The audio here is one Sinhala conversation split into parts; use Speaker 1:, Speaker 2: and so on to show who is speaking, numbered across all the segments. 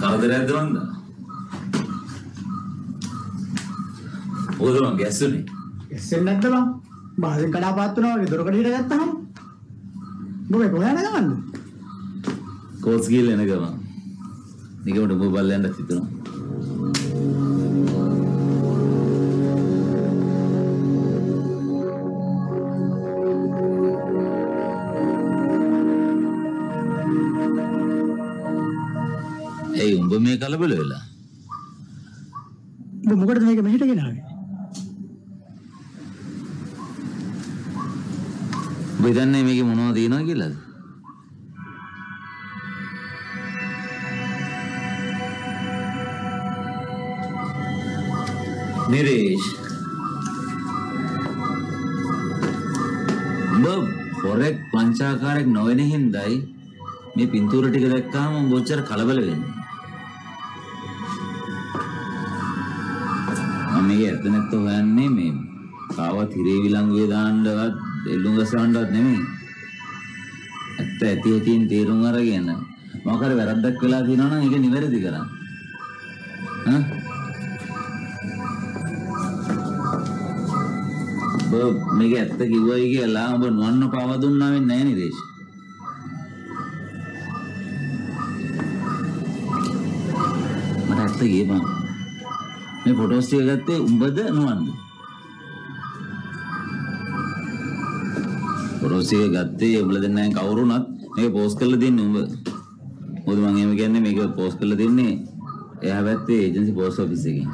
Speaker 1: කරදරයක්ද වන්ද? ඕක ගැස්සුනේ.
Speaker 2: ගැස්සෙන්නේ නැද්ද බං? බාහිරින් කඩාපාත් වෙනවා වගේ දොරකඩ හිට ගත්තාම. මොකද කොහේ යන ගමන්ද?
Speaker 1: කෝස් ගිහලා එන ගමන්. නිකම්ට මොබයිල් යන්න හිතුණා. ඒ උඹ මේ කලබල වෙලා.
Speaker 2: උඹ මොකටද මේක මෙහෙට ගෙනාවේ?
Speaker 1: උඹ දන්නේ මේකේ මොනවද තියෙනවද කියලාද? නිරේෂ් උඹ පොරෙක් පංචාකාරයක් නොවන හින්දායි මේ පින්තූර ටික දැක්කාම උඹ ඔච්චර කලබල වෙන්නේ. මම මේක ඇත්ත නැත්ත හොයන්නේ මේ කාවත් හිරේ විලංගුවේ දාන්නවත් එල්ලුම් ගසවන්නවත් නෙමෙයි. ඇත්ත ඇති ඇතින් තේරුම් අරගෙන මොකක් හරි වැරද්දක් වෙලා තියෙනවා නම් ඒක නිවැරදි කරන්න. මේක ඇත්ත කිව්වයි කියලා ඔබ නොවන්න පාව දුන්නා වෙන්නේ නැහැ නිරේෂ්. මට ඇත්ත කියපන්. මේ ෆොටෝස් ටික ගත්තේ උඹද නොවන්ද? ෆොටෝස් ටික ගත්තේ උඹලා දෙන්නා කවුරුණත් මේක පෝස්ට් කරලා දෙන්නේ උඹ. මොකද මම එහෙම කියන්නේ මේක පෝස්ට් කරලා දෙන්නේ එහා පැත්තේ ඒජන්සි පෝස්ට් ඔෆිස් එකකින්.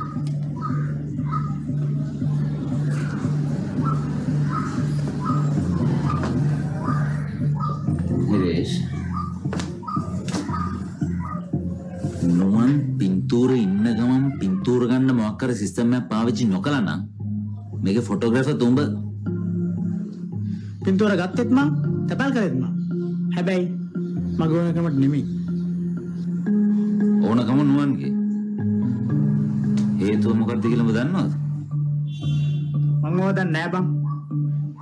Speaker 1: නොමන් පින්තූර ඉන්න ගමන් පින්තූර ගන්න මොකක් කර සිස්ටම් එකක් පාවිච්චි නොකළා නම් මේක ෆොටෝග්‍රැෆර් තුඹ
Speaker 2: පින්තූර ගත්තෙත් මං තැපල් කරෙත් මං. හැබැයි මගේ ඕනකමට නෙමෙයි.
Speaker 1: ඕනකම නුවන්ගේ. හේතුව මොකක්ද කියලා ඔබ දන්නවද?
Speaker 2: මං ඕවා දන්නේ නෑ බං.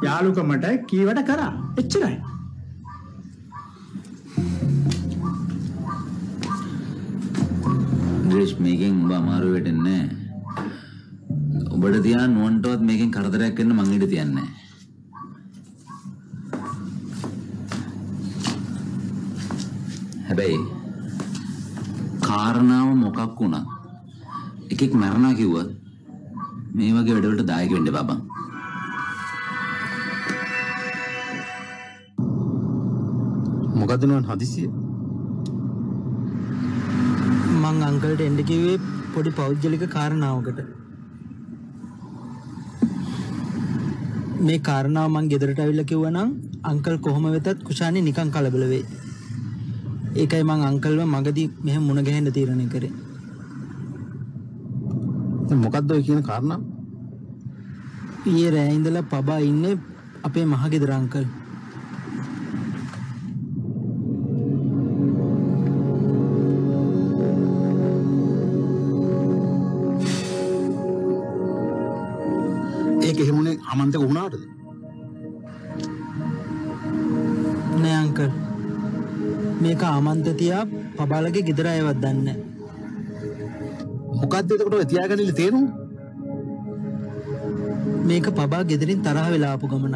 Speaker 2: යාළුකමට කීවට කරා. එච්චරයි.
Speaker 1: නිරේෂ් මේකෙන් උඹ අමාරු වෙන්නේ නැහැ. ඔබට තියන නුවන්ටවත් මේකෙන් කරදරයක් වෙන්න මං ඉඩ තියන්නේ නැහැ. හැබැයි කාරණාව මොකක් වුණා එකෙක් මරණා කිව්වත් මේ වගේ වැඩවලට දායක වෙන්න එපා බං.
Speaker 3: මොකද නෝන් හදිසිය?
Speaker 4: මං අංකල්ට එන්න කිව්වේ පොඩි පෞද්ගලික කාරණාවකට. මේ කාරණාව මං ගෙදරට ඇවිල්ලා කිව්වනම් අංකල් කොහොම වෙතත් කුෂානි නිකන් කලබල වෙයි. ඒකයි මං අංකල්ව මගදී මෙහෙම මුණ ගැහෙන්න තීරණය කරේ.
Speaker 3: මොකද්ද ඔය කියන කාරණාව?
Speaker 4: ඊයේ රෑ ඉඳලා පබා ඉන්නේ අපේ මහගෙදර අංකල්.
Speaker 3: ඒක එහෙමුනේ අමන්තක වුණාටද?
Speaker 4: නෑ අංකල්. මේක ආමන්ත්‍රිතයා පබාලගේ ගෙදර අයවත් දන්නේ නැහැ.
Speaker 3: මොකද්ද එතකොට ඔය තියාගන්න තේරුම?
Speaker 4: මේක පබා ගෙදරින් තරහ වෙලා ආපු ගමන.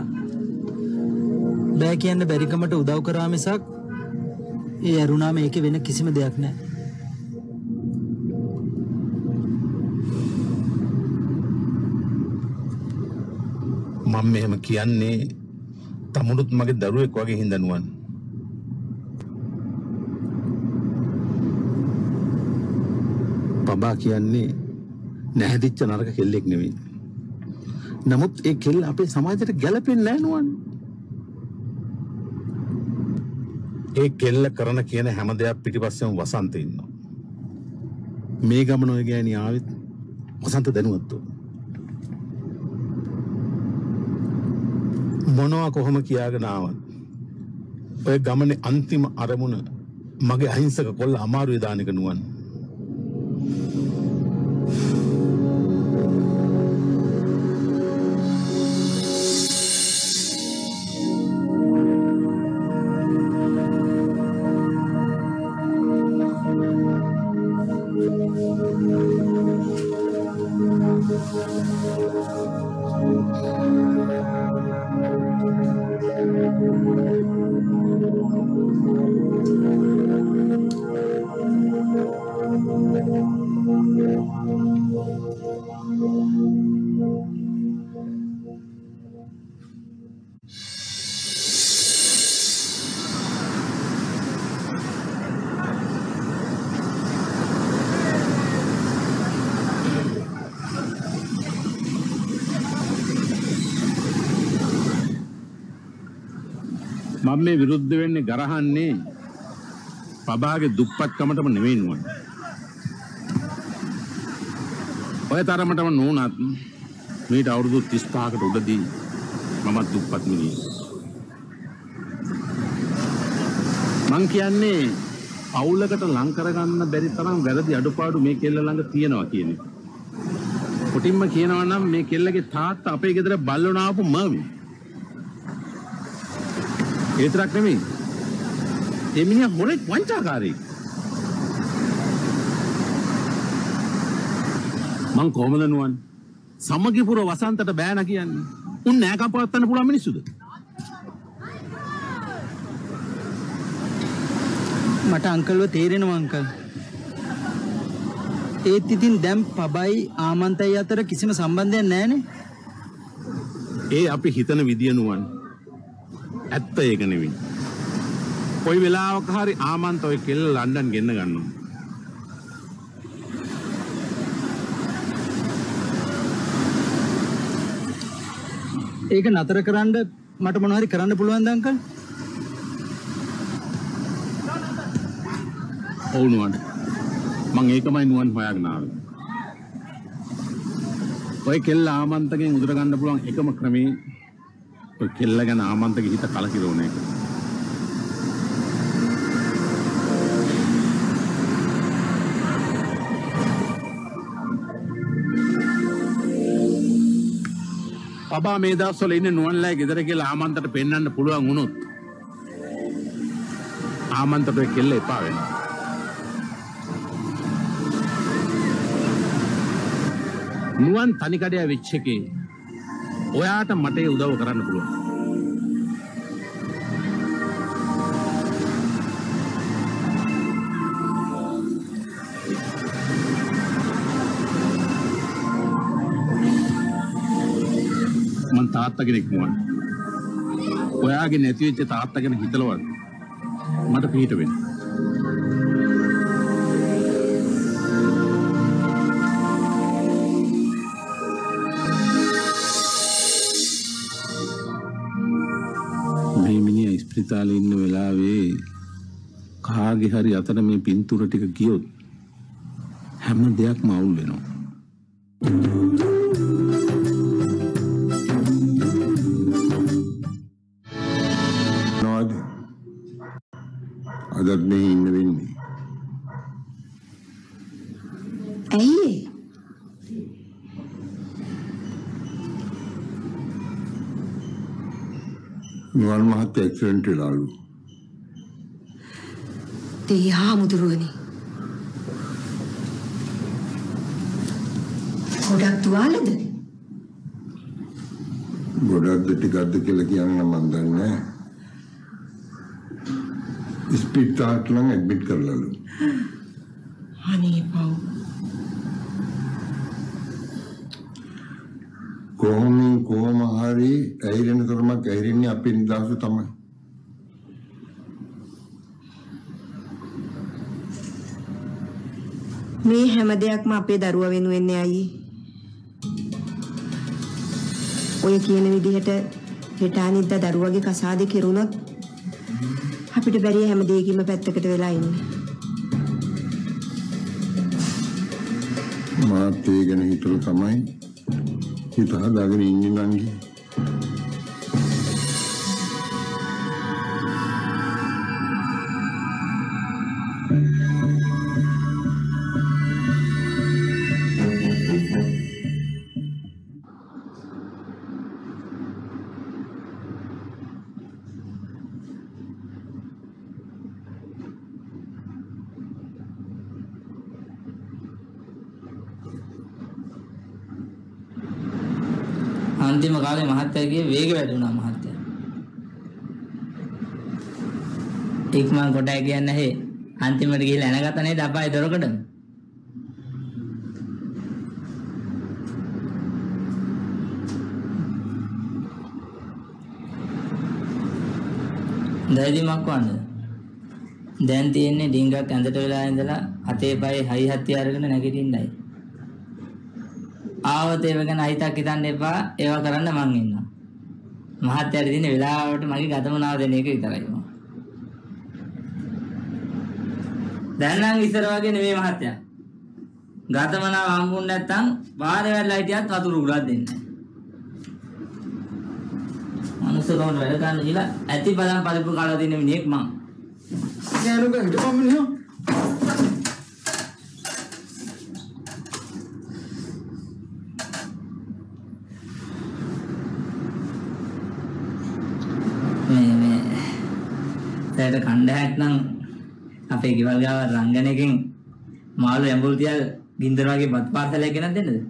Speaker 4: බෑ කියන්න බැරිකමට උදව් කරා මිසක් ඒ අරුණා මේකේ වෙන කිසිම දෙයක් නැහැ.
Speaker 3: මම මෙහෙම කියන්නේ තමුණුත් මගේ දරුවෙක් වගේ හින්දනුවන්. පබා කියන්නේ නැහැදිච්ච නරක කෙල්ලෙක් නෙවෙයි. නමුත් ඒ කෙල්ල අපේ සමාජයට ගැලපෙන්නේ නැහැ නුවන්. ඒ කෙල්ල කරන කියන හැම දෙයක් පිටිපස්සෙම වසන්ත ඉන්නවා. මේ ගමන ඔය ගෑණි ආවෙත් වසන්ත දැනුවත් උනා. මොනවා කොහොම කියාගෙන ආවත් ඔය ගමනේ අන්තිම අරමුණ මගේ අහිංසක කොල්ල අමාරුවේ දාන එක නුවන්. මම මේ විරුද්ධ වෙන්නේ ගරහන්නේ පබාගේ දුප්පත්කමටම නෙවෙයි නුවන්. ඔය තරමටම නෝනත් මීට අවුරුදු 35කට උඩදී මම දුප්පත් මිනිහෙක්. මං කියන්නේ පවුලකට ලං කරගන්න බැරි තරම් වැරදි අඩුපාඩු මේ කෙල්ල ළඟ තියෙනවා කියන්නේ. කොටින්ම කියනවා නම් මේ කෙල්ලගේ තාත්තා අපේ ගෙදර බල්ලන ආපු මවි. ඒ තරක් නෙමෙයි. ඒ මිනිහා හොරෙක් වංචාකාරයෙක්. මං කොහමද නුවන් සමගිපුර වසන්තට බෑන කියන්නේ. උන් නෑ කපවත්තන්න පුළුවන් මිනිස්සුද?
Speaker 4: මට අංකල්ව තේරෙනවා අංකල්. ඒත් ඉතින් දැන් පබයි ආමන්තයි අතර කිසිම සම්බන්ධයක් නැහැනේ.
Speaker 3: ඒ අපි හිතන විදිය නුවන්. ඇත්ත ඒක නෙවෙයි. කොයි වෙලාවක හරි ආමන්ත ඔය කෙල්ල ලන්ඩන් ගෙන්න ගන්නවා.
Speaker 4: ඒක නතර කරන්න මට මොන හරි කරන්න පුළුවන්ද අංකල්?
Speaker 3: ඔව් නුවන්. මං ඒකමයි නුවන් හොයාගෙන ආවේ. ඔය කෙල්ල ආමන්තගෙන් උදුර ගන්න පුළුවන් එකම ක්‍රමේ ඔය කෙල්ල ගැන ආමන්තගේ හිත කලකිරවන එක. පබා මේ දවස්වල ඉන්නේ නුවන්ලෑ ගෙදර කියලා ආමන්තට පෙන්වන්න පුළුවන් වුණොත් ආමන්තට ඔය කෙල්ල එපා වෙනවා. නුවන් තනිකඩය වෙච්ච එකේ ඔයාට මට උදව් කරන්න පුළුවන්. මං තාත්තා කෙනෙක් නුවන්. ඔයාගේ නැති වෙච්ච තාත්තා ගැන හිතලවත් මට පිට වෙන්න. ඉස්පිරිතාලේ ඉන්න වෙලාවේ කාගේ හරි අතට මේ පින්තූර ටික ගියොත් හැම දෙයක්ම අවුල් වෙනවා.
Speaker 5: නෝද අදත් මේ ඉන්න වෙන්නේ.
Speaker 6: ඇයි?
Speaker 5: නුවන් මහත්තයා ඇක්සිඩන්ට් වෙලාලු.
Speaker 6: තේ හාමුදුරුවනේ. ගොඩක් තුවාලද?
Speaker 5: ගොඩක්ද ටිකක්ද කියලා කියන්න මම දන්නේ නැහැ. ඉස්පිරිතාලට නම් ඇඩ්මිට් කරලාලු.
Speaker 6: අනේ පව්.
Speaker 5: කොහොම හරි ඇහිරෙන තරමක් ඇහිරෙන්නේ අපේ නිදහස තමයි.
Speaker 6: මේ හැම දෙයක්ම අපේ දරුවා වෙනුවෙන්නේ අයියේ. ඔය කියන විදිහට හෙට අනිද්දා දරුවගේ කසාදේ කෙරුණොත් අපිට බැරිය හැම දෙයකින්ම පැත්තකට වෙලා ඉන්න.
Speaker 5: මාත් ඒ ගැන හිතලා තමයි හිත හදාගෙන ඉන්නේ නංගි.
Speaker 7: අන්තිම කාලේ මහත්තයාගේ වේගය වැඩි වුණා මහත්තයා. ඉක්මන් කොටය කියන්නේ නැහැ. අන්තිමට ගිහලා එනගත නේද අපායි දොරකඩම. දැයිදිමක් වන්ද. දැන් තියෙන්නේ ඩිංගක් ඇඳට වෙලා ඉඳලා අතේ පයේ හයි හත්ති අරගෙන නැගිටින්නයි. ආවත ඒව ගැන හිතක් හිතන්න එපා. ඒව කරන්න මං ඉන්නවා. මහත්තයාට දින වෙලාවට මගේ ගතමනාව දෙන එක විතරයි මම. දැන් නම් ඉස්සර වගේ නෙමෙයි මහත්තයා. ගතමනාව හම්බුනේ නැත්තම් වාරේ වැඩලා හිටියත් වතුර උරක් දෙන්නේ නැහැ. මනුස්සකමට වැඩ ගන්න කියලා ඇති බලන් පරිප්පු කාලා දින මිනිහෙක් මං.
Speaker 2: නෑනුක හිටපම් මිනිහා.
Speaker 7: සෑට කණ්ඩායමක් නම් අපේ ගෙවල් ගාව රංගනයකින් මාළු ඇඹුල් තියලා ගින්දර වගේ බත් පාර්සලයක් ගෙනත් දෙන්නද?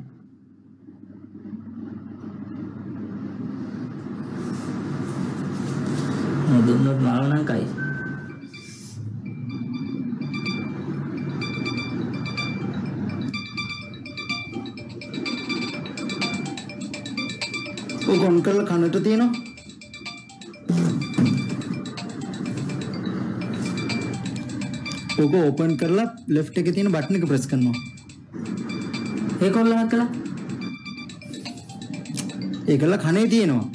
Speaker 7: දුන්නොත් මාළු නම් කයි.
Speaker 2: ඔක ඔන් කරලා කනට තියෙනවා. ඔක ඕපන් කරලා ලෙෆ්ට් එකේ තියෙන බටන් එක ප්‍රෙස් කරනවා.
Speaker 7: ඒක ඔල්ලහක් කළා.
Speaker 2: ඒකල කනේ තියෙනවා.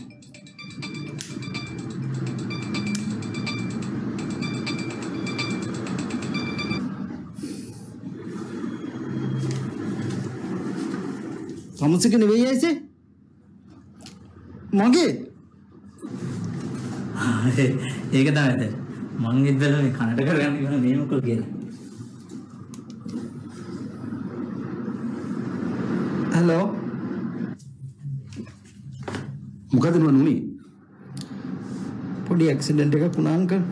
Speaker 2: සමුසික නෙවෙයි ඇයිසේ? මගේ.
Speaker 7: ඒක තමයි. මං ඉඳලා මේ කනට කරගන්න කියන මේ මොකද කියලා.
Speaker 2: හලෝ.
Speaker 3: මොකද නුනේ?
Speaker 2: පොඩි ඇක්සිඩන්ට් එකක් වුණා අංකල්.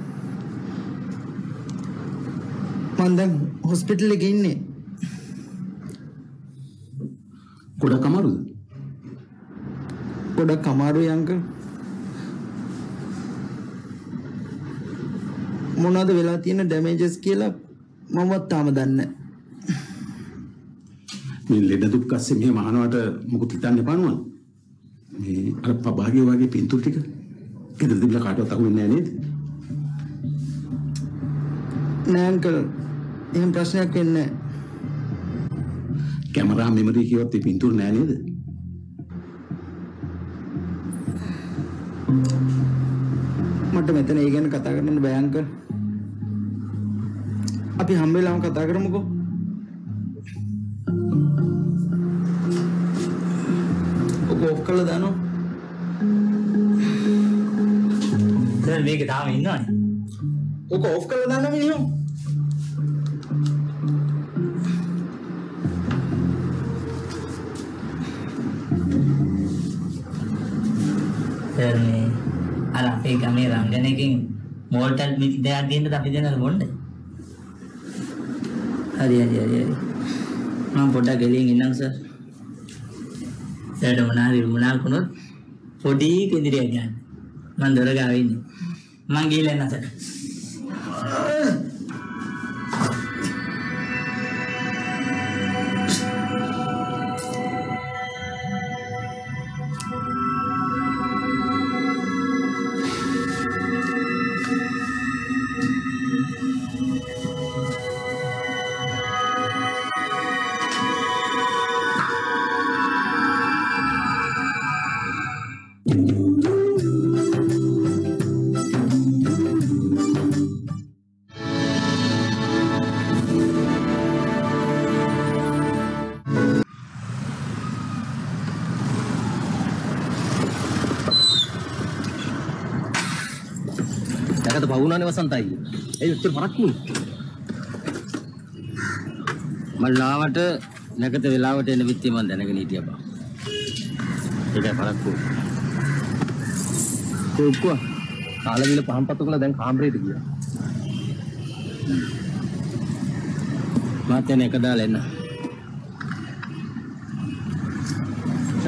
Speaker 2: මං දැන් හොස්පිටල් එකේ ඉන්නේ.
Speaker 3: ගොඩක් අමාරුද?
Speaker 2: ගොඩක් අමාරුයි අංකල්. මොනවද වෙලා තියෙන ඩැමේජස් කියලා මමවත් තාම දන්නේ
Speaker 3: මේ ලෙඩ දුක් අස්සේ මෙහෙම අහනවට මොකද හිතන්න එපා නෝන. මේ අර පබාගේ වගේ පින්තූර ටික ගෙදර තිබිලා කාටවත් අහුවෙන්නේ නැහැ නේද?
Speaker 2: නෑ අංකල්. එහෙම ප්‍රශ්නයක් වෙන්නේ නැහැ.
Speaker 3: කැමරා මෙමරි කියවත් මේ පින්තූර නෑ නේද?
Speaker 2: මට මෙතන ඒ ගැන කතා කරන්න බෑ අංකල්. අපි හම්බෙලාම කතා කරමුකෝ. ඔක ඔෆ් කරලා දානවා.
Speaker 7: දැන් මේක තාම ඉන්නවනේ.
Speaker 2: ඔක ඔෆ් කරලා දානවා මිනිහෝ.
Speaker 7: දැන් මේ අර අපේ ගමේ රංගනයකින් මෝල්ටල් මික් දෙයක් දෙන්නද අපි දෙන්නද බොන්නේ? හරි. මම පොඩ්ඩක් ගෙලින් ඉන්නම් සර්. සර්ට මොනාරි වුණොත් පොඩි කෙන්දිරියක් ගන්න. මම දොර ගාව ඉන්නේ. මං ගිහලා එන්න සර්.
Speaker 8: දැකද පවුනානේ වසන්තයි. ඒ උත්තර පරක්කුයි. මම ලාවට නැගත වෙලාවට එන විත්තිය මම දැනගෙන හිටියා බා. ඒකයි පරක්කුයි. කොක්කුවා කාලවිල පහන් පත්තු කළා දැන් කාමරේට ගියා. මාත් එන එක දාලා එන්න.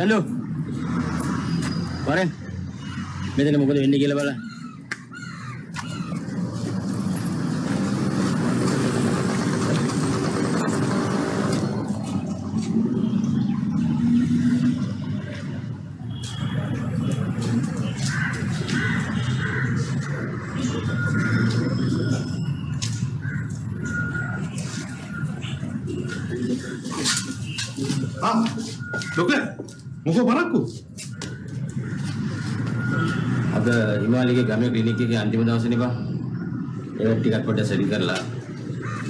Speaker 8: හලෝ. වරෙන්. මෙතන මොකද වෙන්නේ කියලා බලන්න.
Speaker 3: Dokter, මොකෝ පරක්කු?
Speaker 8: අද හිමාලයේ ගමේ ක්ලිනික් එකේ අන්තිම දවසේනේ බා. ඒක ටිකක් පොඩ්ඩක් සෙටි කරලා.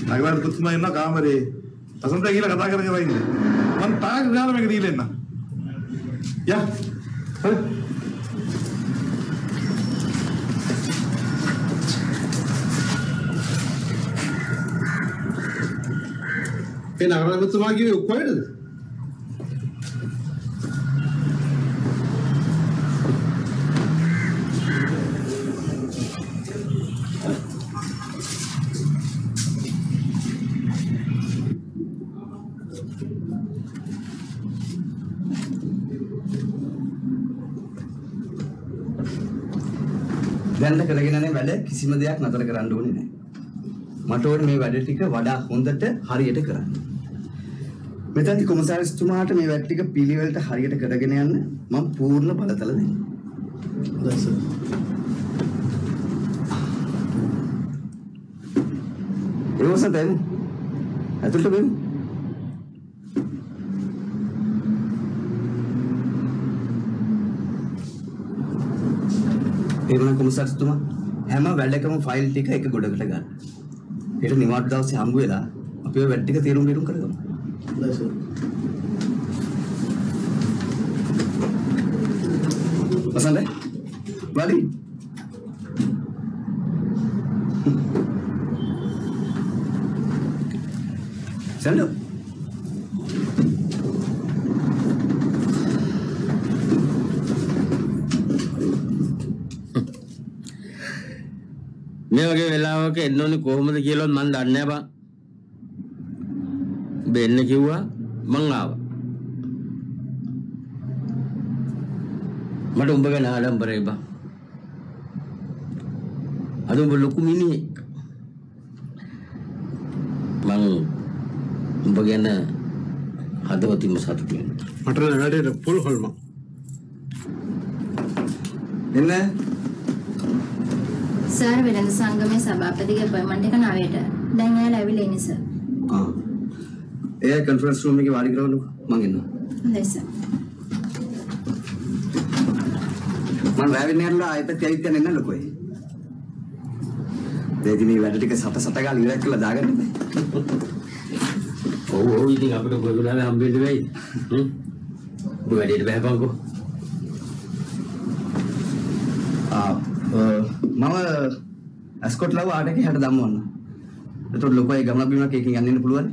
Speaker 9: නගවල් පුතුමා ඉන්න කාමරේ. අසන්ත කියලා කතා කරගෙන ඉන්නේ. මම තාක් ගාන මේක දීලා එන්න. යා. හරි. ඒ නගවල් පුතුමා කිව්වේ කොහෙද?
Speaker 10: දැන්ට කරගෙන යන වැඩ කිසිම දෙයක් නතර කරන්න ඕනේ නැහැ. මට ඕනේ මේ වැඩ ටික වඩා හොඳට හරියට කරන්න. මෙතනදි කොමසාරිස්තුමාට මේ වැඩ ටික පිළිවෙලට හරියට කරගෙන යන්න මම පූර්ණ බලතල දෙන්නම්. ඒවස දැන් ඇතුළට වෙමු. ඒවන කොමසාරිස්තුමා හැම වැඩකම ෆයිල් ටික එක ගොඩකට ගන්න. ඊට නිවාඩු දවසේ හම්බ වෙලා අපි ඔය වැඩ ටික තීරුම් කරගමු. වසන්ත වැඩි සල්ලෝ
Speaker 8: මේ වගේ වෙලාවක එන්න ඕනේ කොහොමද කියලා මම දන්නේ නැහැ බං. ඔබ එන්න කිව්වා මං ආවා. මට උඹ ගැන ආඩම්බරයි බං. අද උඹ ලොකු මිනිහෙක්. මං උඹ ගැන හදවතින්ම සතුටුයි.
Speaker 9: මට වැඩේට පුල් හොල්ම.
Speaker 10: එන්න
Speaker 11: සර් වෙළඳ සංගමේ සභාපතිගේ අපොයින්ට්මන්ට් එක 9ට. දැන් එයාලා ඇවිල්ලා ඉන්නේ සර්.
Speaker 10: ඒ කන්ෆරන්ස් රූම් එකේ වාඩි කරවන්න මං එන්නවා.
Speaker 11: හොඳයි සර්.
Speaker 10: මම රැවින් නෑරලා ආයෙත් ඇවිත් යන්න එන්න ලොකෝයි. දෙදි මේ වැඩ ටික සත ගාලා ඉවරක් කළා දාගන්න බෑ.
Speaker 8: ඔව් ඉතින් අපිට ගොඩනගලා හම්බෙන්න වෙයි. ඔබ වැඩේට බහපන්කෝ.
Speaker 10: මම ඇස්කොට් ලව් ආට එකේ හැට දම්වන්න. එතකොට ලොකෝයි ගමන බිමක් එකකින් යන්න පුළුවන්.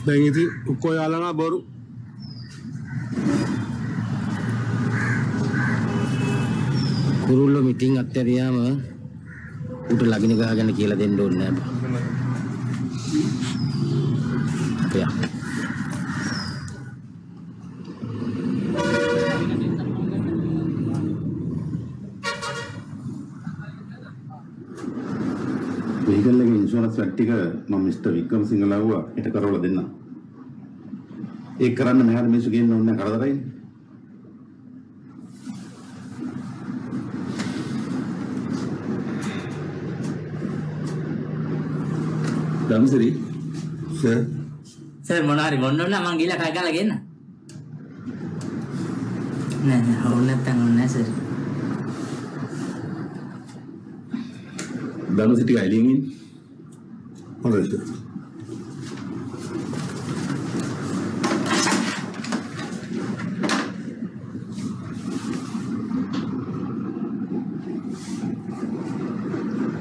Speaker 9: දැන් ඉතින් උකෝ යාලනා බොරු
Speaker 8: කුරුල්ලෝ මිටින් අත්හැරියාම උට ලගින ගහගෙන කියලා දෙන්න ඕනේ නෑ බං. යා
Speaker 3: වෙහිකල් එකේ ඉන්ෂුරන්ස් වැඩ ටික මම මිස්ටර් වික්‍රමසිංහ ලව්වා ඊට කරවලා දෙන්න. ඒක කරන්න මෙහාට මිනිස්සු ගේන්න ඕනේ නැහැ කරදරයිනේ. දම්සිරි
Speaker 7: සර් මොනාරි බොන්න ඕන මං ගිහලා කයි ගාලා ගෙන්න. නෑ හවුල් නැත්තම් ඕනේ නෑ සර්.
Speaker 3: දම්සිරි ටික ඇලියෙන් ඉන්න.
Speaker 9: හොඳයි සර්.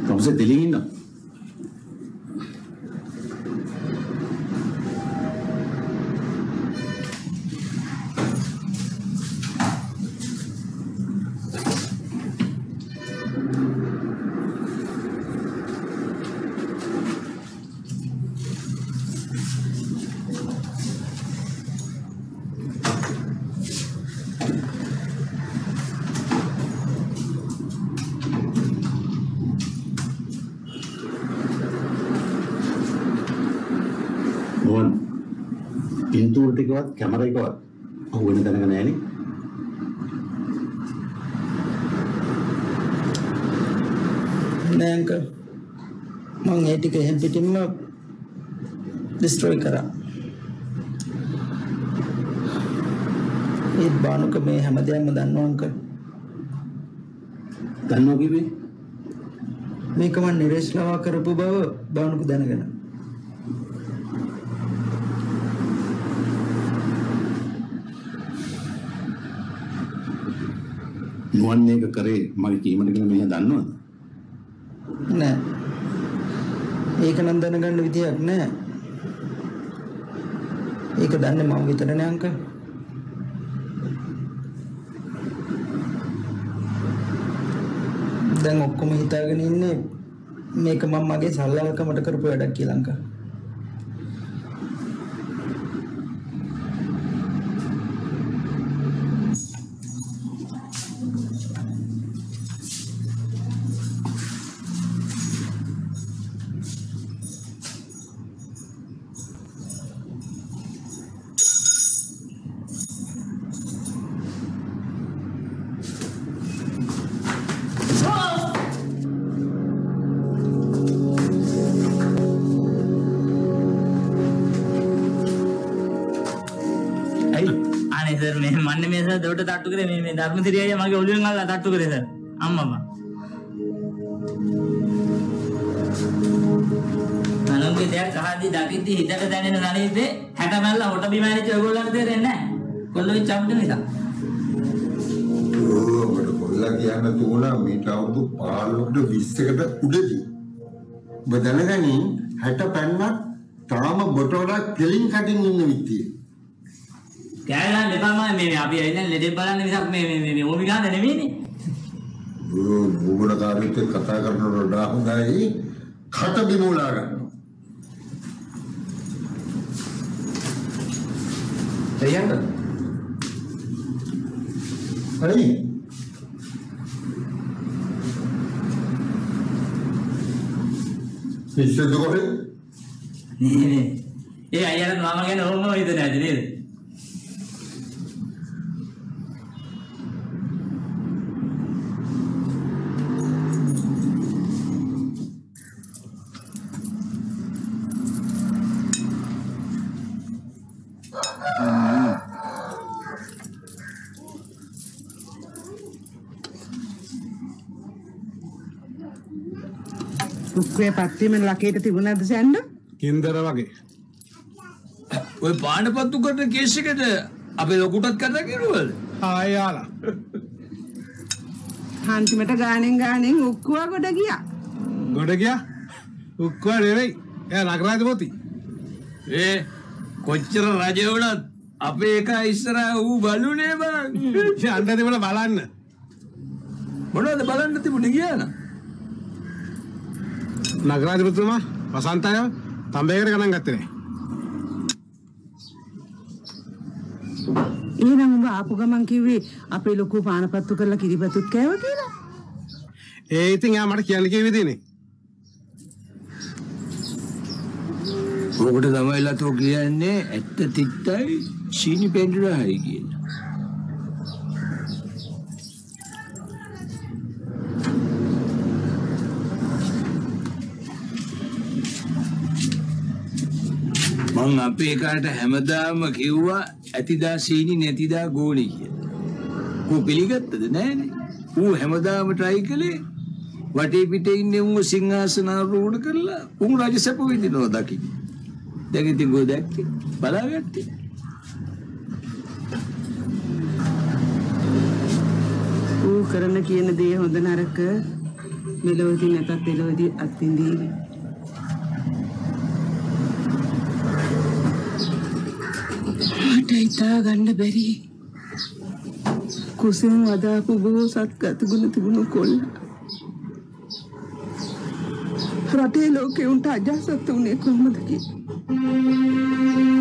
Speaker 3: තමසේ දෙලින් ඉන්න. පින්තූර ටිකවත් කැමරා එකවත් අහුවෙන තැනක නෑනේ.
Speaker 4: නෑ අංකල්. මං ඒ ටික එහෙම් පිටින්ම ඩිස්ට්‍රොයි කරා. ඒත් බානුක මේ හැමදේම දන්නවා අංකල්.
Speaker 3: දන්නවා කිව්වේ?
Speaker 4: මේක මම නිරේෂ්ලවා කරපු බව බානුක දැනගෙන.
Speaker 3: නුවන් මේක කරේ මගේ කීමට කියලා මෙයා දන්නවද?
Speaker 4: නෑ. ඒක නම් දැනගන්න විදියක් නෑ. ඒක දන්නේ මම විතරනේ අංකල්. දැන් ඔක්කොම හිතාගෙන ඉන්නේ මේක මම මගේ සල්ලාලකමට කරපු වැඩක් කියලා අංකල්.
Speaker 7: දොට තට්ටු කරේ මේ ධර්මසිරි අයියා මගේ ඔළුවෙන් අල්ලලා තට්ටු කරේ සර් අම්මා අනම්ගේ දෙයක් අහද්දි දකිද්දි හිතට දැනෙන ගණිතේ 60 මැල්ල හොට බිම ඇනිච්ච ඔයගොල්ලන්ට තේරෙන්නේ නැහැ කොල්ලෝ වෙච්ච අපිට නිසා
Speaker 5: ඔබට කොල්ලා කියන්න තුණා මීට අවුරුදු 15කට 20කට උඩදී ඔබ දැනගනි 60 පැන්නක් තාම බොටවඩා කෙලින් කටින් ඉන්න විත්තිය
Speaker 7: කෑගන්න එපා මේ අපි ඇවිල්ලා ලෙඩේ බලන්න මිසක් මේ ඕමි ගන්න නෙමෙයිනේ.
Speaker 5: බුබුල කාර්යයට කතා කරනකොට වඩා හොඳයි කට බිමුලා ගන්නවා. එයන්ද? හරි. ඉස්සෙල්ද කොහෙද?
Speaker 7: නේ. ඒ අයියාට මාම ගැන ඕම හිතන්නේ නැති නේද?
Speaker 12: උක්කේ පත්තිමෙන් ලකේට තිබුණාද සැන්ඩ?
Speaker 3: කින්දර වගේ.
Speaker 13: ඔය පාණපත්තු කරන කේස් එකට අපේ ලොකුටත් කතා කරුවද?
Speaker 3: ආයාලා.
Speaker 12: අන්තිමට ගානෙන් උක්කුවා ගොඩ ගියා.
Speaker 3: ගොඩ ගියා? උක්කුවා නෙවෙයි. එයා නගරාධිපති.
Speaker 13: ඒ කොච්චර රජ වුණත් අපේ එක ඉස්සරහා ඌ බලුනේ බං.
Speaker 3: ඡන්ද දෙවල බලන්න.
Speaker 13: මොනවද බලන්න තිබුණේ ගියානම්?
Speaker 3: නගරාධිපතිතුමා වසන්තය තඹේකට ගණන් ගත්තේ නෑ.
Speaker 12: එහෙනම් ඔබ ආපු ගමන් කිව්වේ අපේ ලොකු පානපත්තු කරලා කිරිබතුත් කෑවා කියලා.
Speaker 3: ඒ ඉතින් යා මට කියන්න කිව්වේ තියෙන්නේ.
Speaker 13: ඔකට තමයි ලතෝ කියන්නේ ඇත්ත තිත්තයි සීනි පෙන්ඩරයි කියලා. මං අපේ කාට හැමදාම කිව්වා ඇතිදා සීනි නැතිදා ගෝණි කියලා. ඌ පිළිගත්තද නෑනේ. ඌ හැමදාම try කළේ වටේ පිටේ ඉන්නේ ඌ සිංහාසන ආරූඪ කරලා ඌ රජසප විඳිනවා දකින්න. දැන් ඉතින් ගෝ දැක්කේ බලාගත්තේ.
Speaker 12: ඌ කරන කියන දේ හොඳ නරක මෙලොවදී නැතත් එලොවදී අත්විඳීවි. මට හිතා ගන්න බැරි කුසෙන් වදාපු බෝසත් ගතගුණ තිබුණු කොල්ල රටේ ලෝකේ උන්ට අජාසත් උනේ කොහොමද කියලා